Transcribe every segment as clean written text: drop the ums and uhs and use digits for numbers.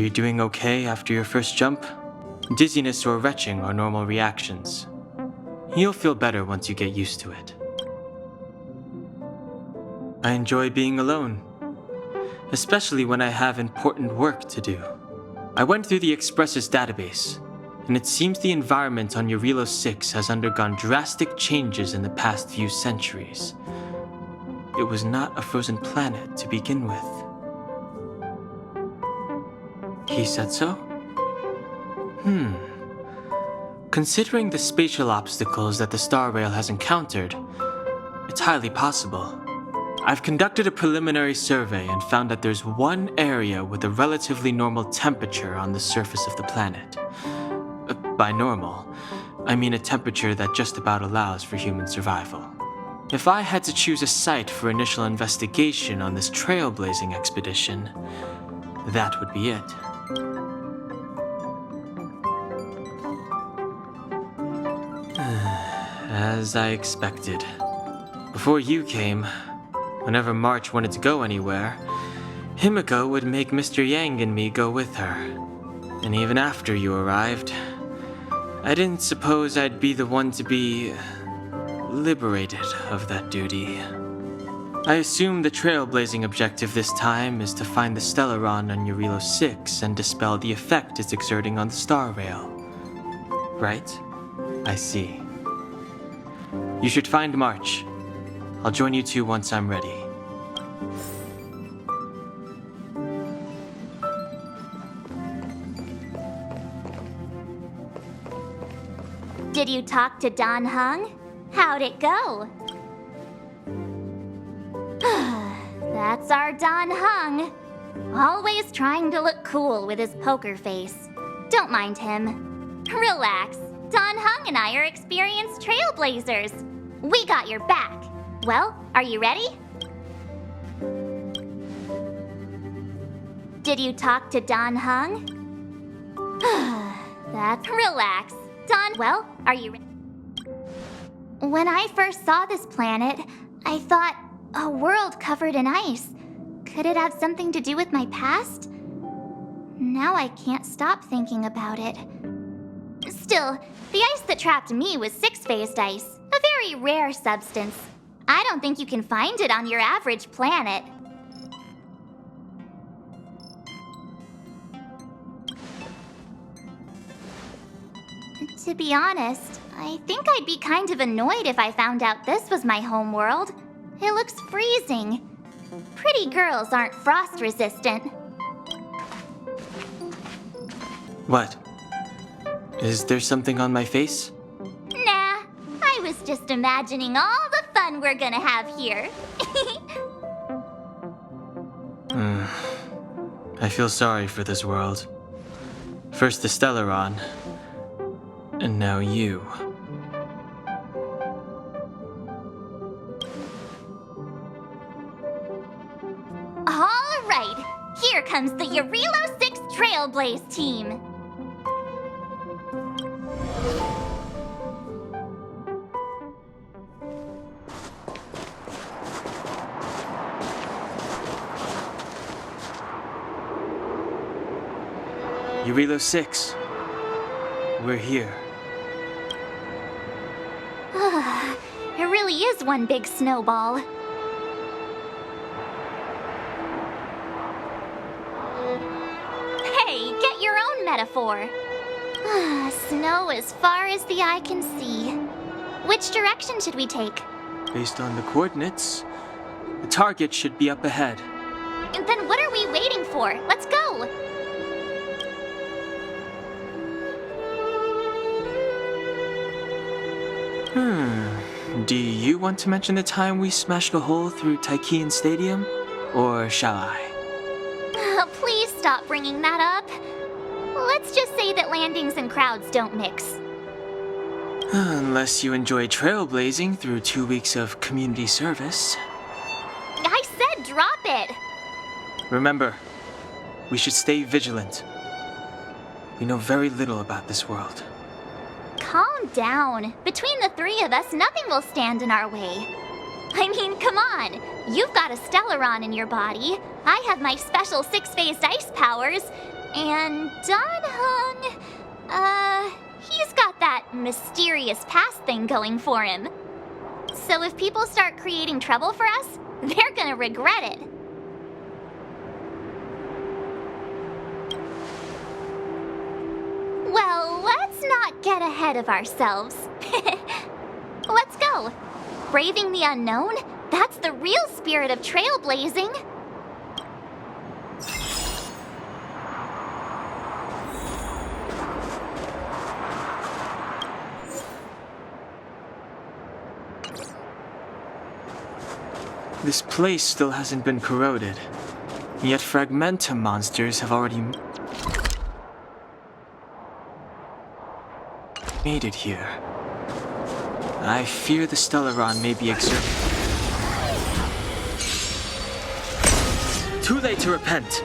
you doing okay after your first jump? Dizziness or retching are normal reactions. You'll feel better once you get used to it. I enjoy being alone, especially when I have important work to do. I went through the Express's database, and it seems the environment on Eurilo 6 has undergone drastic changes in the past few centuries. It was not a frozen planet to begin with. He said so? Considering the spatial obstacles that the Star Rail has encountered, it's highly possible. I've conducted a preliminary survey and found that there's one area with a relatively normal temperature on the surface of the planet. By normal, I mean a temperature that just about allows for human survival. If I had to choose a site for initial investigation on this trailblazing expedition, that would be it. As I expected. Before you came, whenever March wanted to go anywhere, Himiko would make Mr. Yang and me go with her. And even after you arrived, I didn't suppose I'd be the one to be liberated of that duty. I assume the trailblazing objective this time is to find the Stellaron on Eurilo 6 and dispel the effect it's exerting on the Star Rail. Right? I see. You should find March. I'll join you two once I'm ready. Did you talk to Don Hung? How'd it go? That's our Don Hung. Always trying to look cool with his poker face. Don't mind him. Relax. Don Hung and I are experienced trailblazers. We got your back. Well, are you ready? Did you talk to Don Hung? That's relax. Well, are you ready? When I first saw this planet, I thought, a world covered in ice. Could it have something to do with my past? Now I can't stop thinking about it. Still, the ice that trapped me was six-phased ice, a very rare substance. I don't think you can find it on your average planet. To be honest, I think I'd be kind of annoyed if I found out this was my home world. It looks freezing. Pretty girls aren't frost resistant. What? Is there something on my face? Nah, I was just imagining all the fun we're gonna have here. I feel sorry for this world. First the Stellaron, and now you. All right, here comes the Eurilo 6 Trailblaze team. Eurilo 6. We're here. It really is one big snowball. Hey, get your own metaphor. Snow as far as the eye can see. Which direction should we take? Based on the coordinates, the target should be up ahead. Then what are we waiting for? Let's go! Do you want to mention the time we smashed a hole through Taikian Stadium? Or shall I? Please stop bringing that up. Let's just say that landings and crowds don't mix. Unless you enjoy trailblazing through 2 weeks of community service. I said drop it! Remember, we should stay vigilant. We know very little about this world. Calm down. Between the three of us, nothing will stand in our way. I mean, come on. You've got a Stellaron in your body. I have my special six-phased ice powers. And Don Hung, he's got that mysterious past thing going for him. So if people start creating trouble for us, they're gonna regret it. Well, let's not get ahead of ourselves. Let's go. Braving the unknown? That's the real spirit of trailblazing. This place still hasn't been corroded, yet fragmentum monsters have already made it here. I fear the Stellaron may be exerting. Too late to repent.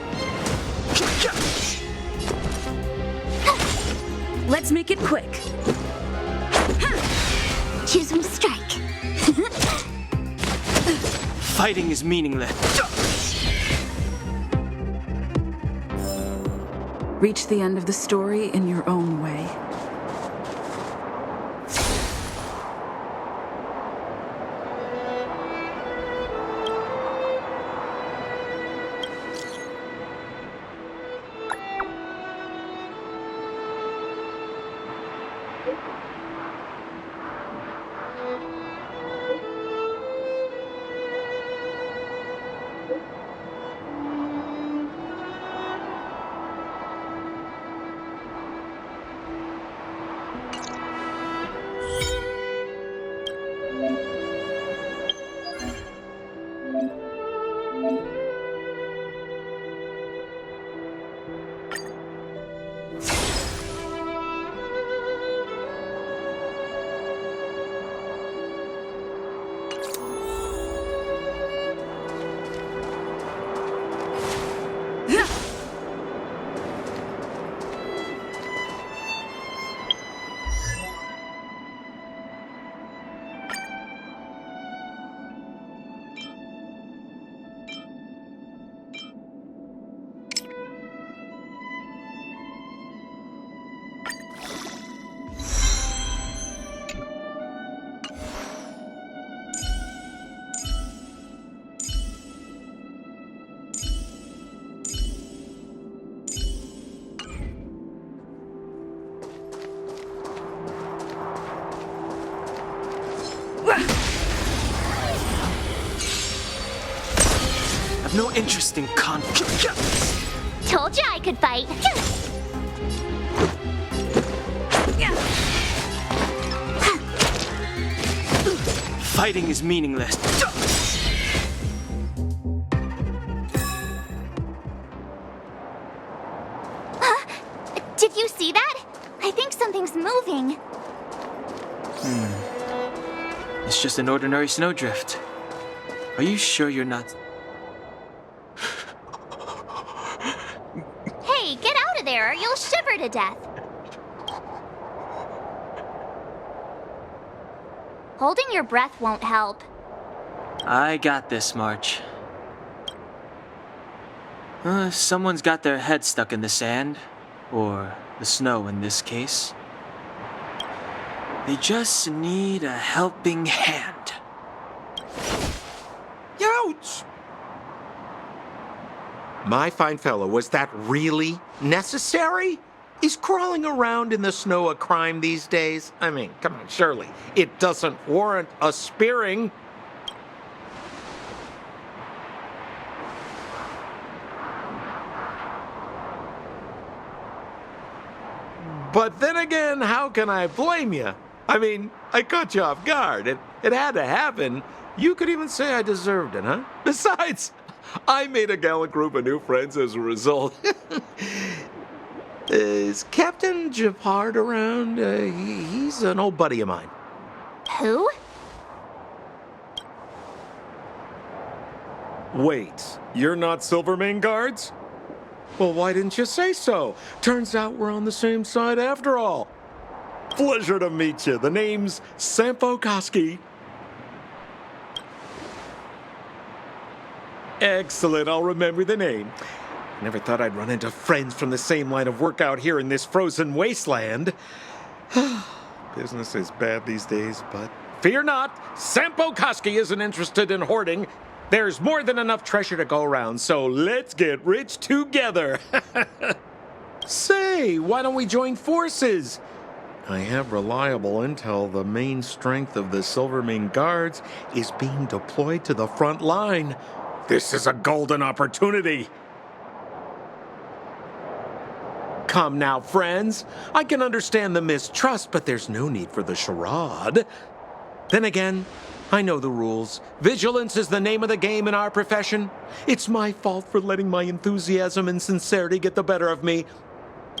Let's make it quick. Choose one strike. Fighting is meaningless. Reach the end of the story in your own way. I've no interest in conflict. Told you I could fight. Fighting is meaningless. Did you see that? I think something's moving. It's just an ordinary snowdrift. Are you sure you're not... Hey, get out of there or you'll shiver to death. Holding your breath won't help. I got this, March. Someone's got their head stuck in the sand, or the snow in this case. They just need a helping hand. Ouch! My fine fellow, was that really necessary? Is crawling around in the snow a crime these days? I mean, come on, surely. It doesn't warrant a spearing. But then again, how can I blame you? I mean, I caught you off guard. It had to happen. You could even say I deserved it, huh? Besides, I made a gallant group of new friends as a result. Is Captain Japard around? He's an old buddy of mine. Who? Wait, you're not Silvermane guards? Well, why didn't you say so? Turns out we're on the same side after all. Pleasure to meet you. The name's Sampo Koski. Excellent, I'll remember the name. Never thought I'd run into friends from the same line of work out here in this frozen wasteland. Business is bad these days, but fear not. Sampo Koski isn't interested in hoarding. There's more than enough treasure to go around, so let's get rich together. Say, why don't we join forces? I have reliable intel the main strength of the Silvermane Guards is being deployed to the front line. This is a golden opportunity. Come now, friends. I can understand the mistrust, but there's no need for the charade. Then again, I know the rules. Vigilance is the name of the game in our profession. It's my fault for letting my enthusiasm and sincerity get the better of me.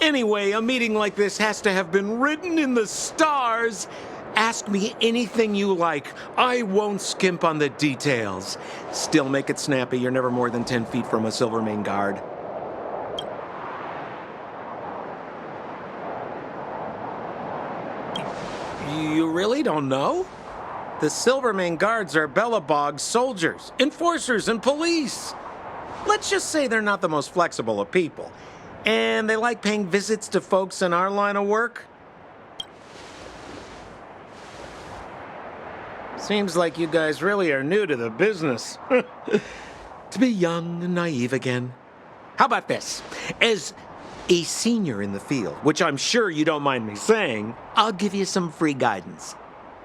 Anyway, a meeting like this has to have been written in the stars. Ask me anything you like. I won't skimp on the details. Still make it snappy. You're never more than 10 feet from a Silvermane Guard. You really don't know? The Silvermane Guards are Bellabog's soldiers, enforcers, and police. Let's just say they're not the most flexible of people. And they like paying visits to folks in our line of work. Seems like you guys really are new to the business. To be young and naive again. How about this? As a senior in the field, which I'm sure you don't mind me saying, I'll give you some free guidance.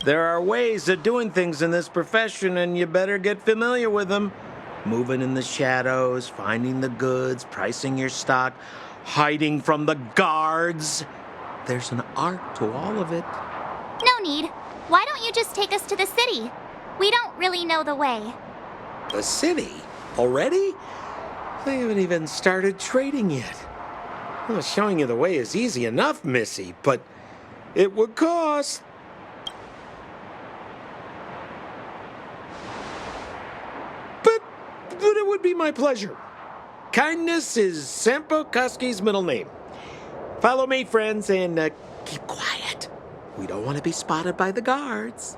There are ways of doing things in this profession, and you better get familiar with them. Moving in the shadows, finding the goods, pricing your stock, hiding from the guards. There's an art to all of it. No need. Why don't you just take us to the city? We don't really know the way. The city? Already? They haven't even started trading yet. Well, showing you the way is easy enough, Missy, but it would cost. But it would be my pleasure. Kindness is Sampo Koski's middle name. Follow me, friends, and keep quiet. We don't want to be spotted by the guards.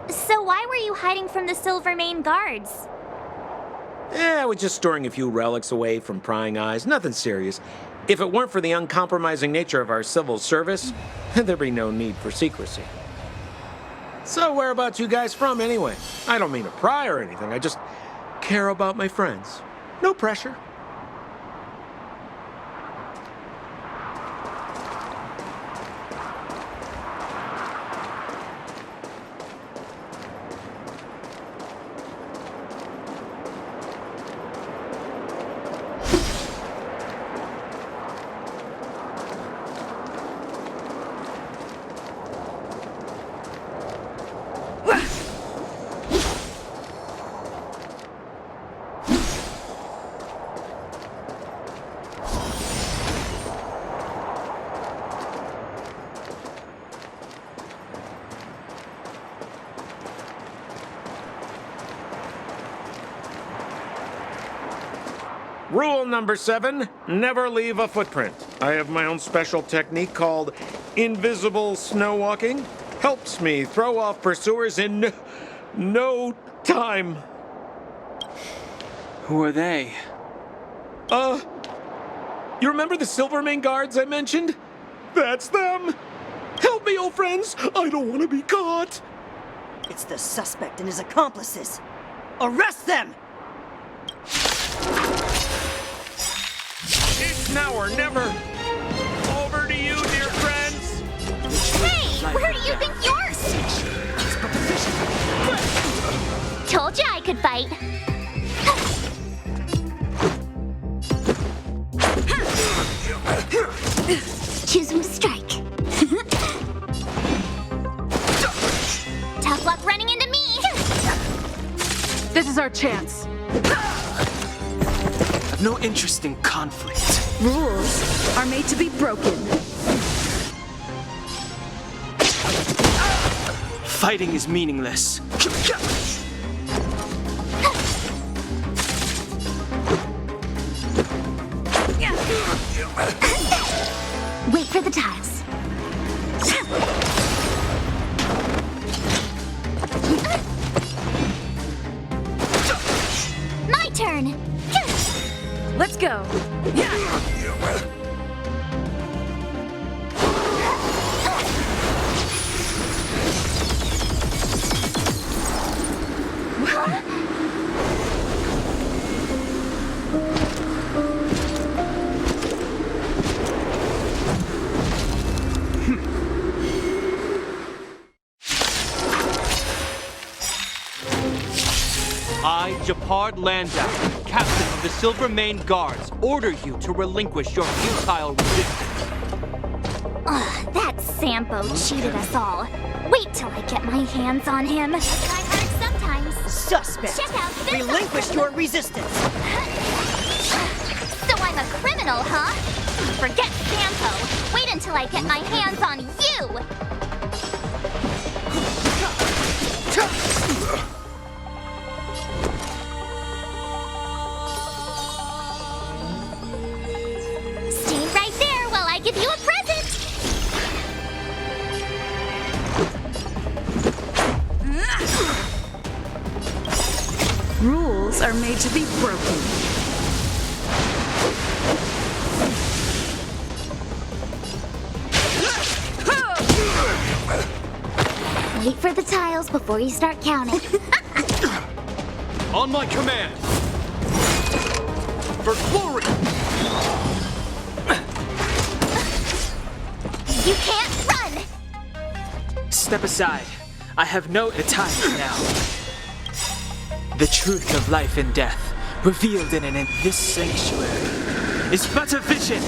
So why were you hiding from the Silvermane Guards? I was just storing a few relics away from prying eyes. Nothing serious. If it weren't for the uncompromising nature of our civil service, there'd be no need for secrecy. So whereabouts you guys from, anyway? I don't mean to pry or anything. I just care about my friends. No pressure. Rule number 7, never leave a footprint. I have my own special technique called invisible snow walking. Helps me throw off pursuers in no time. Who are they? You remember the Silvermane Guards I mentioned? That's them. Help me, old friends. I don't want to be caught. It's the suspect and his accomplices. Arrest them! It's now or never. Over to you, dear friends. Hey, where do you think you're? Told you I could fight. Choosing to strike. Tough luck running into me. This is our chance. I've no interest in conflict. Rules are made to be broken. Fighting is meaningless. Wait for the tiles. My turn. Let's go. I, Japard Landau, captain of the Silver Mane Guards, order you to relinquish your futile resistance. Ugh, that Sampo cheated us all. Wait till I get my hands on him. I try hard sometimes. Suspect! Check out this Relinquish awesome- your resistance! So I'm a criminal, huh? Forget Sampo. Wait until I get my hands on you! Stay right there while I give you a present! Rules are made to be broken. Wait for the tiles before you start counting. On my command! For glory! You can't run! Step aside. I have no time now. The truth of life and death, revealed in this sanctuary, is but a vision.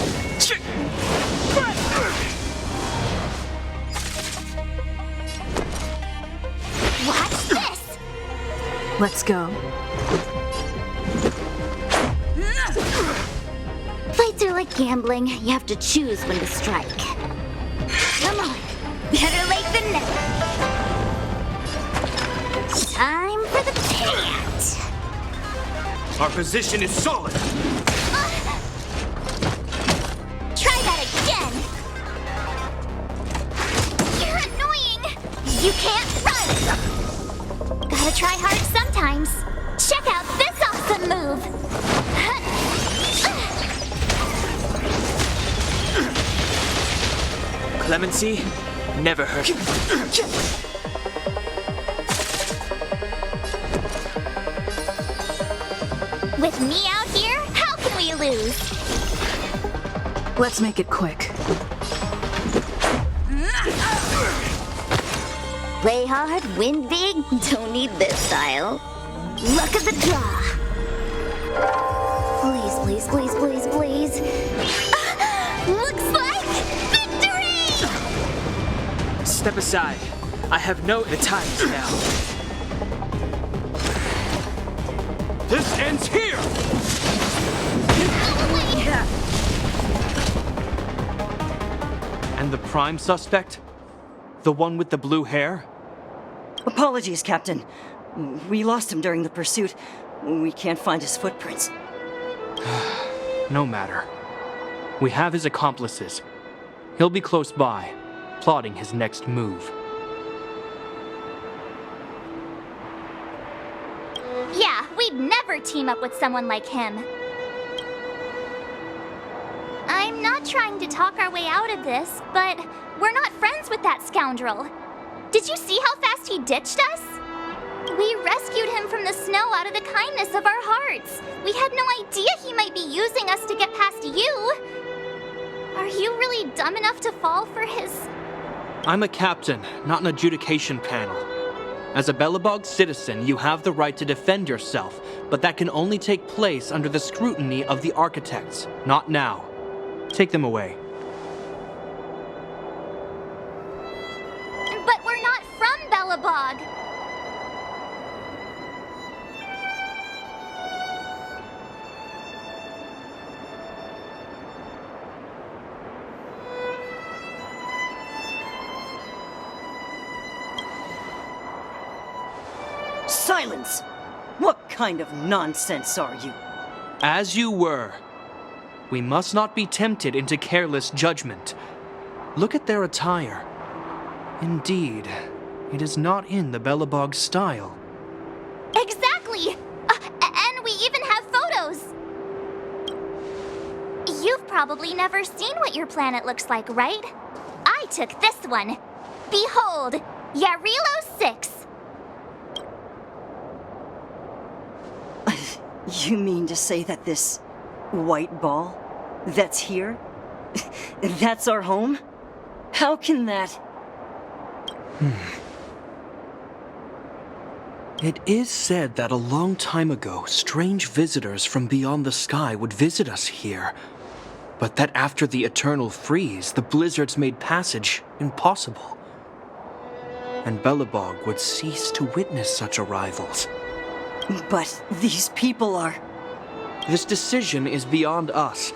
Watch this! Let's go. Fights are like gambling. You have to choose when to strike. Come on. Better late than never. Time for the payout. Our position is solid! Try that again. You're annoying. You can't run. Gotta try hard sometimes. Check out this awesome move. Clemency never hurt. With me out here, how can we lose? Let's make it quick. Play hard, win big, don't need this style. Luck of the draw. Please, please, please, please, please. Looks like victory! Step aside. I have no time now. This ends here! And the prime suspect? The one with the blue hair? Apologies, Captain. We lost him during the pursuit. We can't find his footprints. No matter. We have his accomplices. He'll be close by, plotting his next move. Yeah, we'd never team up with someone like him. I'm not trying to talk our way out of this, but we're not friends with that scoundrel. Did you see how fast he ditched us? We rescued him from the snow out of the kindness of our hearts. We had no idea he might be using us to get past you. Are you really dumb enough to fall for his... I'm a captain, not an adjudication panel. As a Belobog citizen, you have the right to defend yourself, but that can only take place under the scrutiny of the architects, not now. Take them away. But we're not from Belobog. Silence! What kind of nonsense are you? As you were. We must not be tempted into careless judgment. Look at their attire. Indeed, it is not in the Belobog style. Exactly! And we even have photos! probably never seen what your planet looks like, right? I took this one. Behold, Yarilo 6. You mean to say that this white ball that's here, that's our home? How can that... It is said that a long time ago, strange visitors from beyond the sky would visit us here. But that after the eternal freeze, the blizzards made passage impossible. And Belobog would cease to witness such arrivals. But these people are... This decision is beyond us.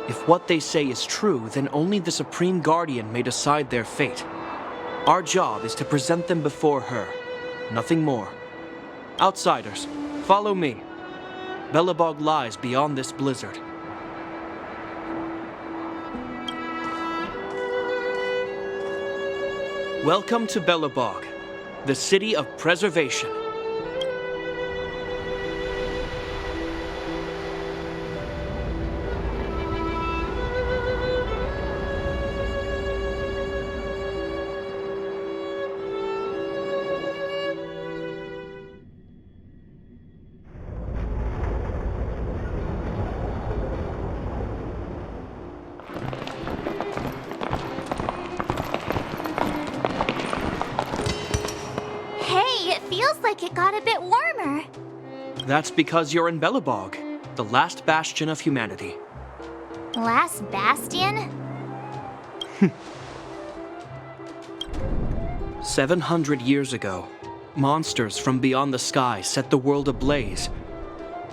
If what they say is true, then only the Supreme Guardian may decide their fate. Our job is to present them before her. Nothing more. Outsiders, follow me. Belobog lies beyond this blizzard. Welcome to Belobog, the city of preservation. Feels like it got a bit warmer. That's because you're in Belobog, the last bastion of humanity. Last bastion? 700 years ago, monsters from beyond the sky set the world ablaze.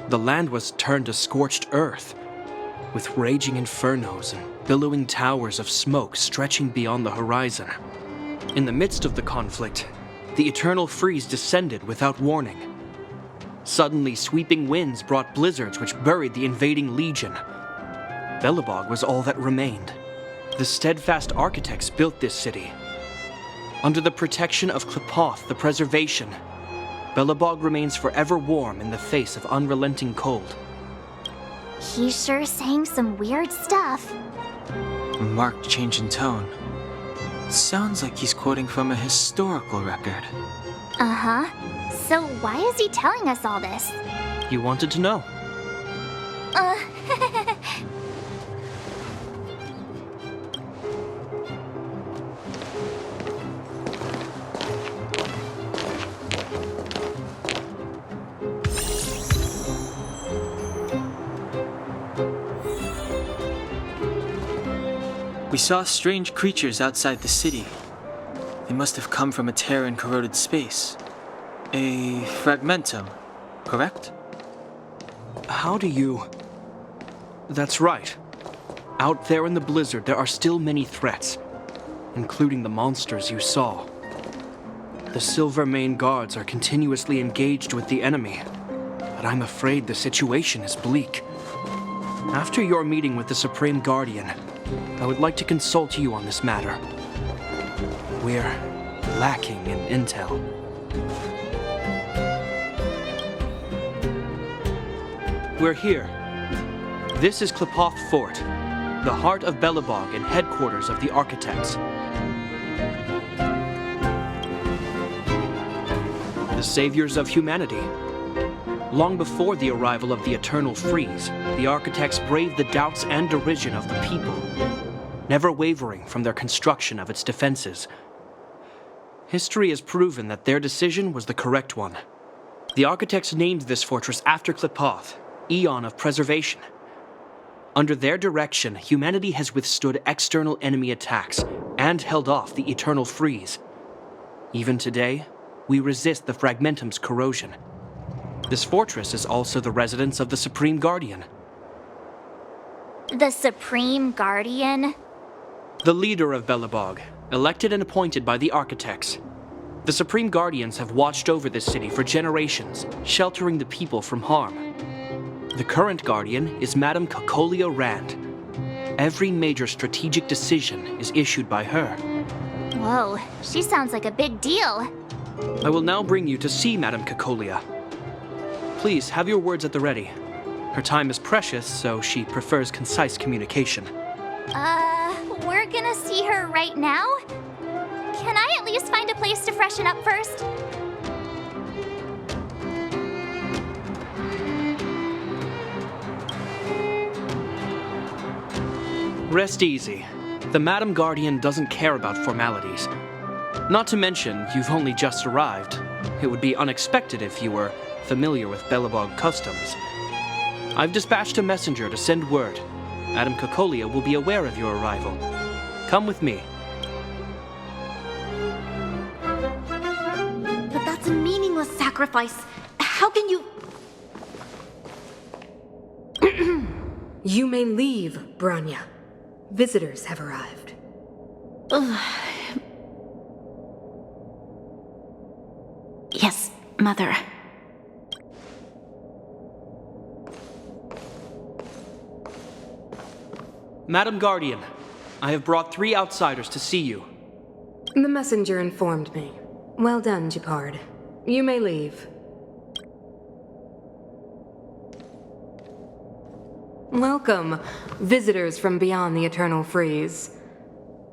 The land was turned to scorched earth, with raging infernos and billowing towers of smoke stretching beyond the horizon. In the midst of the conflict, the eternal freeze descended without warning. Suddenly, sweeping winds brought blizzards which buried the invading legion. Belobog was all that remained. The steadfast architects built this city. Under the protection of Qlipoth, the preservation, Belobog remains forever warm in the face of unrelenting cold. He's sure saying some weird stuff. A marked change in tone. Sounds like he's quoting from a historical record. Uh-huh. So why is he telling us all this? You wanted to know. We saw strange creatures outside the city. They must have come from a Terran-corroded space. A fragmentum, correct? How do you... That's right. Out there in the blizzard, there are still many threats, including the monsters you saw. The Silvermane guards are continuously engaged with the enemy, but I'm afraid the situation is bleak. After your meeting with the Supreme Guardian, I would like to consult you on this matter. We're lacking in intel. We're here. This is Qlipoth Fort, the heart of Belobog and headquarters of the architects. The saviors of humanity. Long before the arrival of the Eternal Freeze, the architects braved the doubts and derision of the people, never wavering from their construction of its defenses. History has proven that their decision was the correct one. The architects named this fortress after Qlipoth, Eon of Preservation. Under their direction, humanity has withstood external enemy attacks and held off the Eternal Freeze. Even today, we resist the Fragmentum's corrosion. This fortress is also the residence of the Supreme Guardian. The Supreme Guardian? The leader of Belobog, elected and appointed by the architects. The Supreme Guardians have watched over this city for generations, sheltering the people from harm. The current Guardian is Madame Cocolia Rand. Every major strategic decision is issued by her. Whoa, she sounds like a big deal. I will now bring you to see Madame Cocolia. Please, have your words at the ready. Her time is precious, so she prefers concise communication. We're gonna see her right now? Can I at least find a place to freshen up first? Rest easy. The Madam Guardian doesn't care about formalities. Not to mention, you've only just arrived. It would be unexpected if you were familiar with Belobog customs. I've dispatched a messenger to send word. Madam Cocolia will be aware of your arrival. Come with me. But that's a meaningless sacrifice. How can you... You may leave, Branya. Visitors have arrived. Yes, Mother. Madam Guardian, I have brought 3 outsiders to see you. The messenger informed me. Well done, Gepard. You may leave. Welcome, visitors from beyond the Eternal Freeze.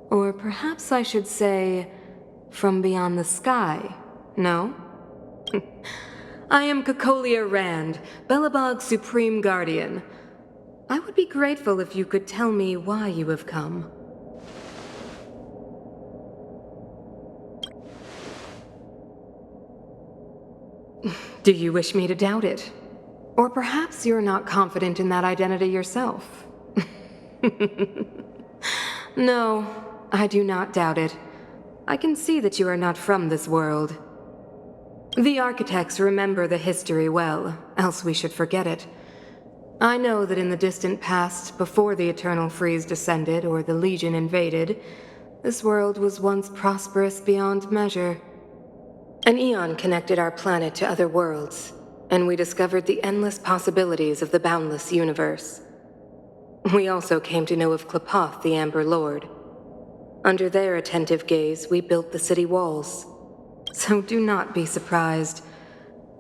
Or perhaps I should say, from beyond the sky, no? I am Cocolia Rand, Belobog's Supreme Guardian. I would be grateful if you could tell me why you have come. Do you wish me to doubt it? Or perhaps you're not confident in that identity yourself. No, I do not doubt it. I can see that you are not from this world. The architects remember the history well, else we should forget it. I know that in the distant past, before the Eternal Freeze descended or the Legion invaded, this world was once prosperous beyond measure. An eon connected our planet to other worlds, and we discovered the endless possibilities of the boundless universe. We also came to know of Klapoth, the Amber Lord. Under their attentive gaze, we built the city walls. So do not be surprised.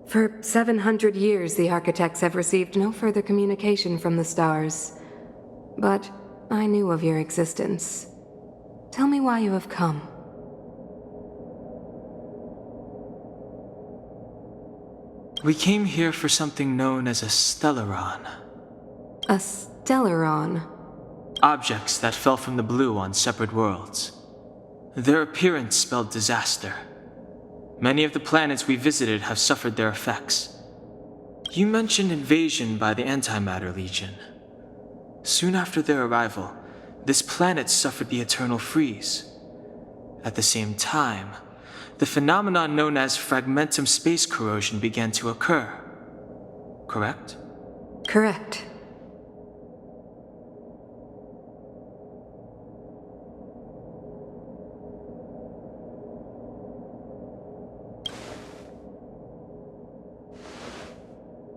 For 700 years, the architects have received no further communication from the stars. But I knew of your existence. Tell me why you have come. We came here for something known as a Stellaron. A Stellaron? Objects that fell from the blue on separate worlds. Their appearance spelled disaster. Many of the planets we visited have suffered their effects. You mentioned invasion by the Antimatter Legion. Soon after their arrival, this planet suffered the Eternal Freeze. At the same time, the phenomenon known as fragmentum space corrosion began to occur. Correct? Correct.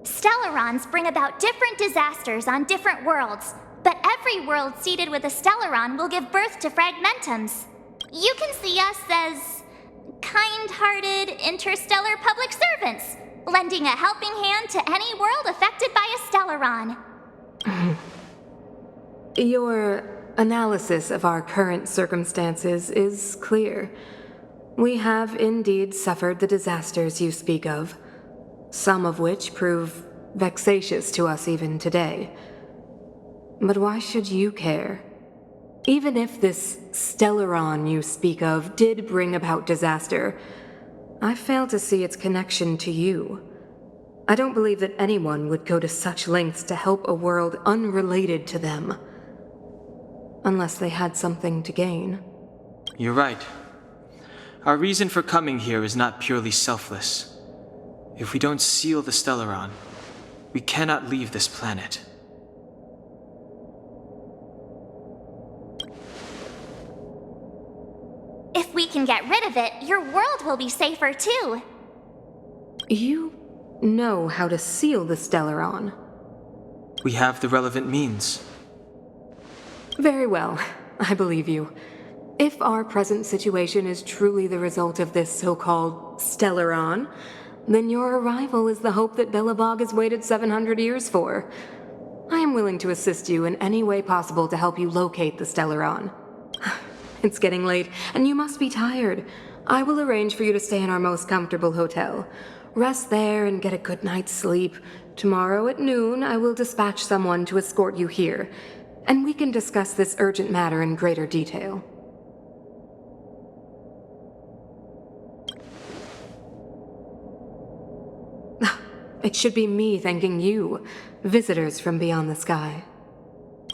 Stellarons bring about different disasters on different worlds, but every world seeded with a Stellaron will give birth to fragmentums. You can see us as kind-hearted interstellar public servants, lending a helping hand to any world affected by a Stellaron. Your analysis of our current circumstances is clear. We have indeed suffered the disasters you speak of, some of which prove vexatious to us even today. But why should you care? Even if this Stellaron you speak of did bring about disaster, I fail to see its connection to you. I don't believe that anyone would go to such lengths to help a world unrelated to them. Unless they had something to gain. You're right. Our reason for coming here is not purely selfless. If we don't seal the Stellaron, we cannot leave this planet. If we can get rid of it, your world will be safer too. You know how to seal the Stellaron. We have the relevant means. Very well, I believe you. If our present situation is truly the result of this so-called Stellaron, Then your arrival is the hope that Belobog has waited 700 years for. I am willing to assist you in any way possible to help you locate the Stellaron. It's getting late, and you must be tired. I will arrange for you to stay in our most comfortable hotel. Rest there and get a good night's sleep. Tomorrow at noon, I will dispatch someone to escort you here, and we can discuss this urgent matter in greater detail. It should be me thanking you, visitors from beyond the sky.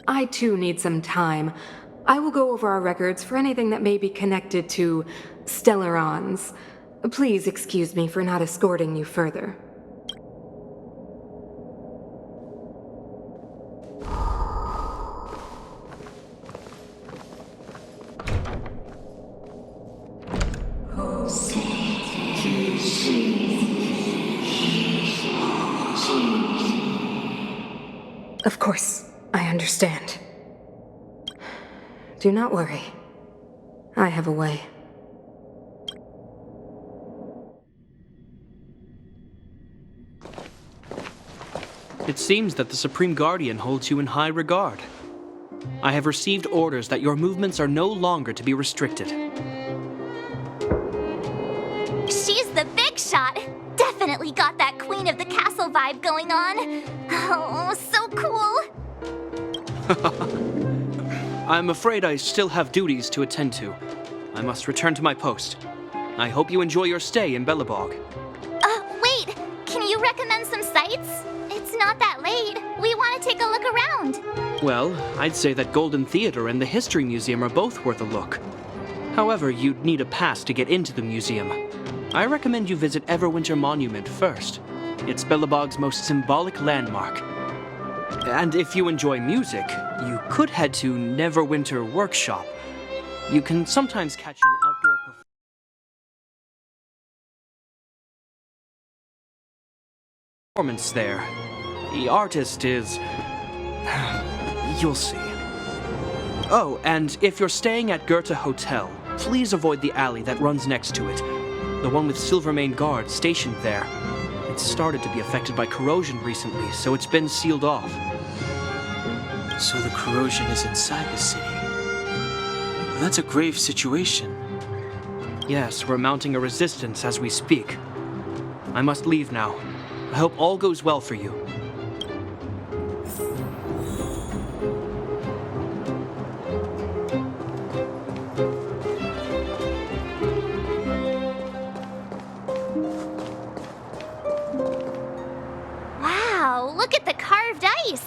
I too need some time. I will go over our records for anything that may be connected to Stellarons. Please excuse me for not escorting you further. Of course, I understand. Do not worry. I have a way. It seems that the Supreme Guardian holds you in high regard. I have received orders that your movements are no longer to be restricted. She's the big shot. Definitely got that Queen of the Castle vibe going on. Oh, so cool. I'm afraid I still have duties to attend to. I must return to my post. I hope you enjoy your stay in Belobog. Wait. Can you recommend some sites? It's not that late. We want to take a look around. Well, I'd say that Golden Theater and the History Museum are both worth a look. However, you'd need a pass to get into the museum. I recommend you visit Everwinter Monument first. It's Belobog's most symbolic landmark. And if you enjoy music, you could head to Neverwinter Workshop. You can sometimes catch an outdoor performance there. The artist is... you'll see. Oh, and if you're staying at Goethe Hotel, please avoid the alley that runs next to it. The one with Silvermane guards stationed there. It's started to be affected by corrosion recently, so it's been sealed off. So the corrosion is inside the city. Well, that's a grave situation. Yes, we're mounting a resistance as we speak. I must leave now. I hope all goes well for you. Wow, look at the carved ice.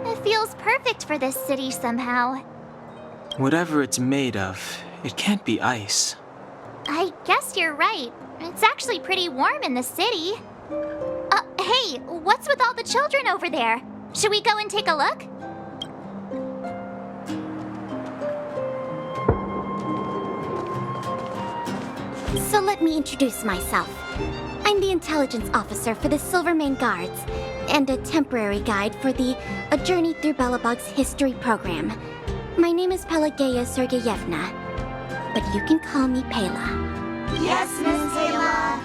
It feels perfect for this city somehow. Whatever it's made of, it can't be ice. I guess you're right. It's actually pretty warm in the city. Hey, what's with all the children over there? Should we go and take a look? So let me introduce myself. I'm the intelligence officer for the Silvermane Guards, and a temporary guide for the A Journey Through Belobog's History program. My name is Pelageya Sergeyevna, but you can call me Pela. Yes, Miss Taylor.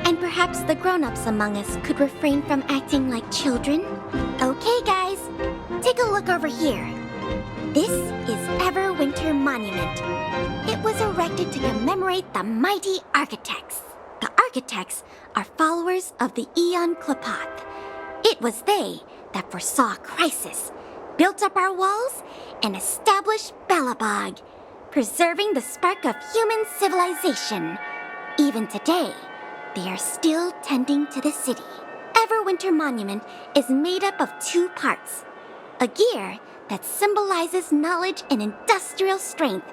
And perhaps the grown-ups among us could refrain from acting like children. Okay, guys, take a look over here. This is Everwinter Monument. It was erected to commemorate the mighty architects. The architects are followers of the Aeon Klapoth. It was they that foresaw crisis, built up our walls, and established Belobog, preserving the spark of human civilization. Even today, they are still tending to the city. Everwinter Monument is made up of two parts. A gear that symbolizes knowledge and industrial strength,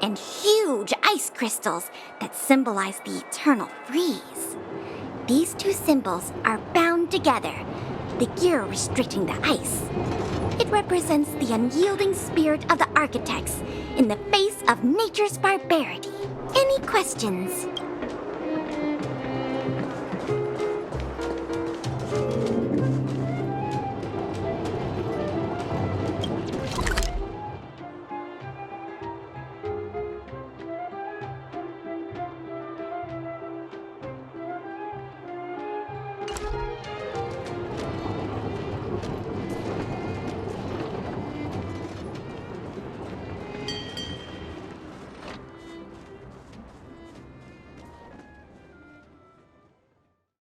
and huge ice crystals that symbolize the eternal freeze. These two symbols are bound together, the gear restricting the ice. It represents the unyielding spirit of the architects in the face of nature's barbarity. Any questions?